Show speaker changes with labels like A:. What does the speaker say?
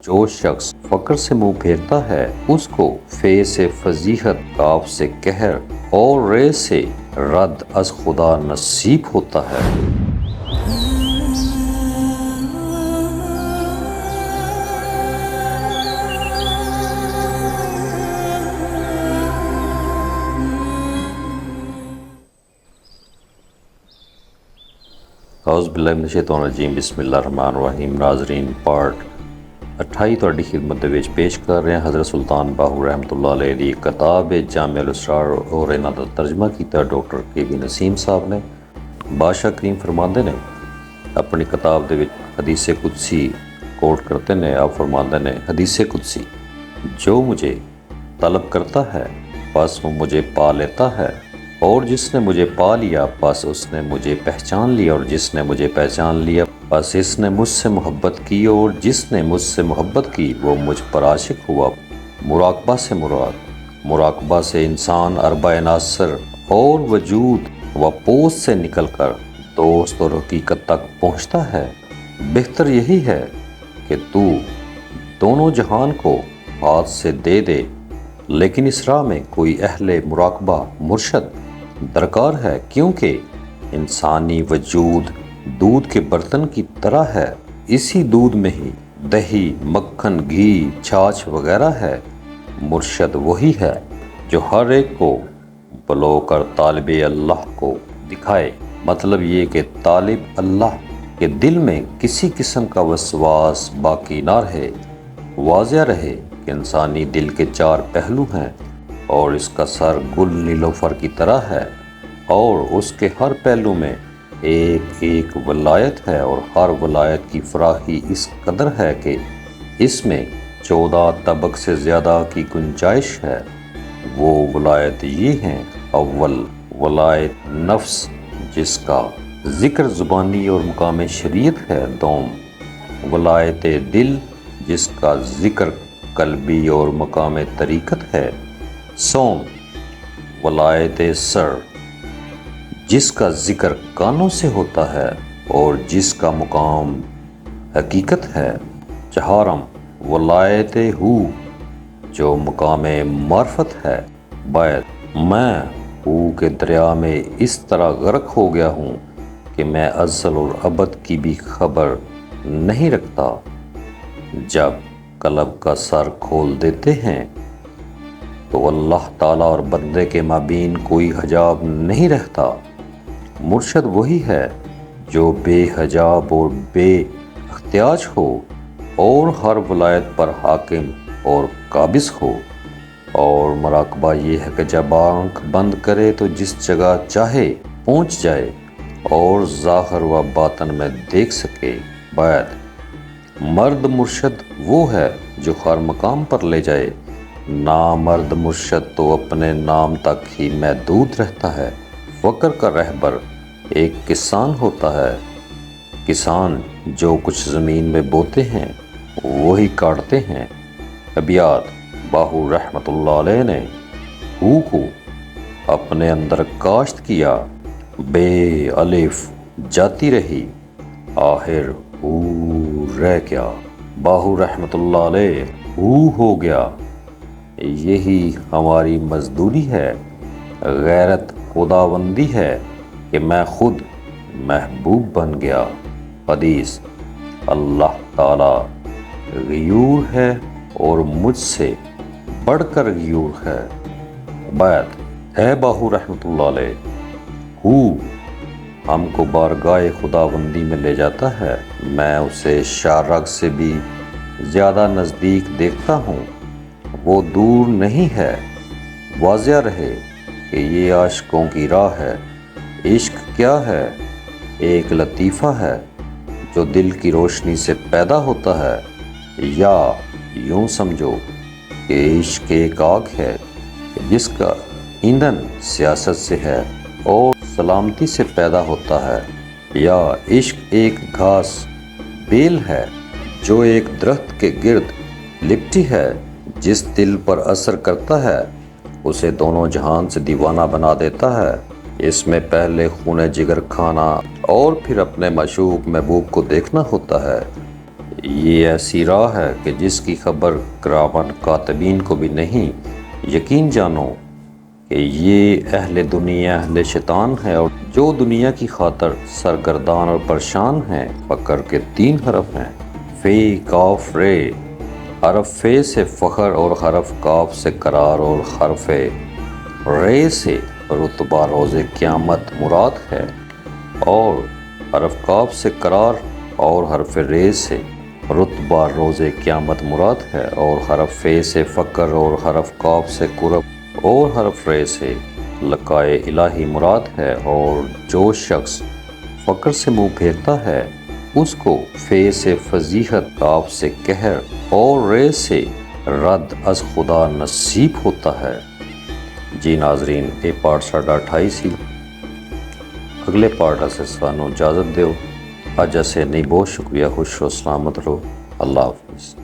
A: جو شخص فقر سے منہ پھیرتا ہے اس کو فے سے فضیحت، کاف سے قہر اور رے سے رد از خدا نصیب ہوتا ہے۔ اعوذ باللہ من الشیطان الرجیم، بسم اللہ الرحمن الرحیم۔ ناظرین، پارٹ 28 ਤੁਹਾਡੀ ਖidmat ਦੇ ਵਿੱਚ ਪੇਸ਼ ਕਰ ਰਹੇ ਹਾਂ حضرت سلطان باہو رحمۃ اللہ علیہ ਦੀ ਕਿਤਾਬ جامع الاسرار اور ਇਹਨਾਂ ਦਾ ਤਰਜਮਾ ਕੀਤਾ ਡਾਕਟਰ ਕੇ.ਵੀ. ਨਸੀਮ ਸਾਹਿਬ ਨੇ। ਬਾਦਸ਼ਾਹ ਕਰੀਮ ਫਰਮਾਉਂਦੇ ਨੇ ਆਪਣੀ ਕਿਤਾਬ ਦੇ ਵਿੱਚ حدیث قدسی کوٹ کرتے ہیں، آپ فرماتے ہیں حدیث قدسی، جو مجھے طلب کرتا ہے بس وہ مجھے پا لیتا ہے، اور جس نے مجھے پا لیا بس اس نے مجھے پہچان لیا، اور جس نے مجھے پہچان لیا بس اس نے مجھ سے محبت کی، اور جس نے مجھ سے محبت کی وہ مجھ پر عاشق ہوا۔ مراقبہ سے مراد، مراقبہ سے انسان اربع عناصر اور وجود و پوست سے نکل کر دوست اور حقیقت تک پہنچتا ہے۔ بہتر یہی ہے کہ تو دونوں جہان کو ہاتھ سے دے دے، لیکن اس راہ میں کوئی اہل مراقبہ مرشد درکار ہے، کیونکہ انسانی وجود دودھ کے برتن کی طرح ہے، اسی دودھ میں ہی دہی، مکھن، گھی، چھاچھ وغیرہ ہے۔ مرشد وہی ہے جو ہر ایک کو بلو کر طالب اللہ کو دکھائے، مطلب یہ کہ طالب اللہ کے دل میں کسی قسم کا وسواس باقی نہ رہے۔ واضح رہے کہ انسانی دل کے 4 پہلو ہیں، اور اس کا سر گل نیلوفر کی طرح ہے، اور اس کے ہر پہلو میں ایک ایک ولایت ہے، اور ہر ولایت کی فراخی اس قدر ہے کہ اس میں 14 طبق سے زیادہ کی گنجائش ہے۔ وہ ولایت یہ ہیں: اول، ولایت نفس جس کا ذکر زبانی اور مقام شریعت ہے۔ دوم، ولایت دل جس کا ذکر قلبی اور مقام طریقت ہے۔ سوم، ولایت سر جس کا ذکر کانوں سے ہوتا ہے اور جس کا مقام حقیقت ہے۔ چہارم، ولایت ہو جو مقام معرفت ہے۔ بیت، میں ہو کے دریا میں اس طرح غرق ہو گیا ہوں کہ میں ازل اور ابد کی بھی خبر نہیں رکھتا۔ جب قلب کا سر کھول دیتے ہیں تو اللہ تعالیٰ اور بندے کے مابین کوئی حجاب نہیں رہتا۔ مرشد وہی ہے جو بے حجاب اور بے اختیاج ہو، اور ہر ولایت پر حاکم اور قابض ہو۔ اور مراقبہ یہ ہے کہ جب آنکھ بند کرے تو جس جگہ چاہے پہنچ جائے اور ظاہر و باطن میں دیکھ سکے۔ بیت، مرد مرشد وہ ہے جو ہر مقام پر لے جائے، نامرد مرشد تو اپنے نام تک ہی محدود رہتا ہے۔ فقر کا رہبر ایک کسان ہوتا ہے، کسان جو کچھ زمین میں بوتے ہیں وہی کاٹتے ہیں۔ ابیات، باہو رحمۃ اللہ علیہ نے ہو کو اپنے اندر کاشت کیا، بے الف جاتی رہی، آخر ہو رہ گیا۔ باہو رحمۃ اللہ علیہ ہو گیا۔ یہی ہماری مزدوری ہے، غیرت خداوندی ہے کہ میں خود محبوب بن گیا۔ حدیث، اللہ تعالی غیور ہے اور مجھ سے بڑھ کر غیور ہے۔ بیت، اے باہو رحمۃ اللہ علیہ، ہو ہم کو بارگاہ خداوندی میں لے جاتا ہے، میں اسے شارگ سے بھی زیادہ نزدیک دیکھتا ہوں، وہ دور نہیں ہے۔ واضح رہے کہ یہ عاشقوں کی راہ ہے۔ عشق کیا ہے؟ ایک لطیفہ ہے جو دل کی روشنی سے پیدا ہوتا ہے، یا یوں سمجھو کہ عشق ایک آگ ہے جس کا ایندھن سیاست سے ہے اور سلامتی سے پیدا ہوتا ہے، یا عشق ایک گھاس بیل ہے جو ایک درخت کے گرد لپٹی ہے، جس دل پر اثر کرتا ہے اسے دونوں جہان سے دیوانہ بنا دیتا ہے۔ اس میں پہلے خون جگر کھانا اور پھر اپنے معشوق محبوب کو دیکھنا ہوتا ہے۔ یہ ایسی راہ ہے کہ جس کی خبر کراون کاتبین کو بھی نہیں۔ یقین جانو کہ یہ اہل دنیا اہل شیطان ہے، اور جو دنیا کی خاطر سرگردان اور پریشان ہیں۔ فقر کے 3 حرف ہیں، فے کاف رے۔ حرف فے سے فخر، اور حرف کاف سے قرار، اور حرف رے سے رتبہ روز قیامت مراد ہے، اور حرف کاف سے قرار اور حرف رے سے رتبہ روز قیامت مراد ہے، اور حرف فے سے فقر، اور حرف کاف سے قرب، اور حرف رے سے لقائے الہی مراد ہے۔ اور جو شخص فقر سے منہ پھیرتا ہے اس کو فے سے فضیحت، کاف سے قہر اور رے سے رد از خدا نصیب ہوتا ہے۔ جی ناظرین، یہ پارٹ ساڈا 28 سی۔ اگلے پارٹ سے سانو اجازت دیو۔ اج اسے نہیں، بہت شکریہ، خوش رہو، سلامت رہو، اللہ حافظ۔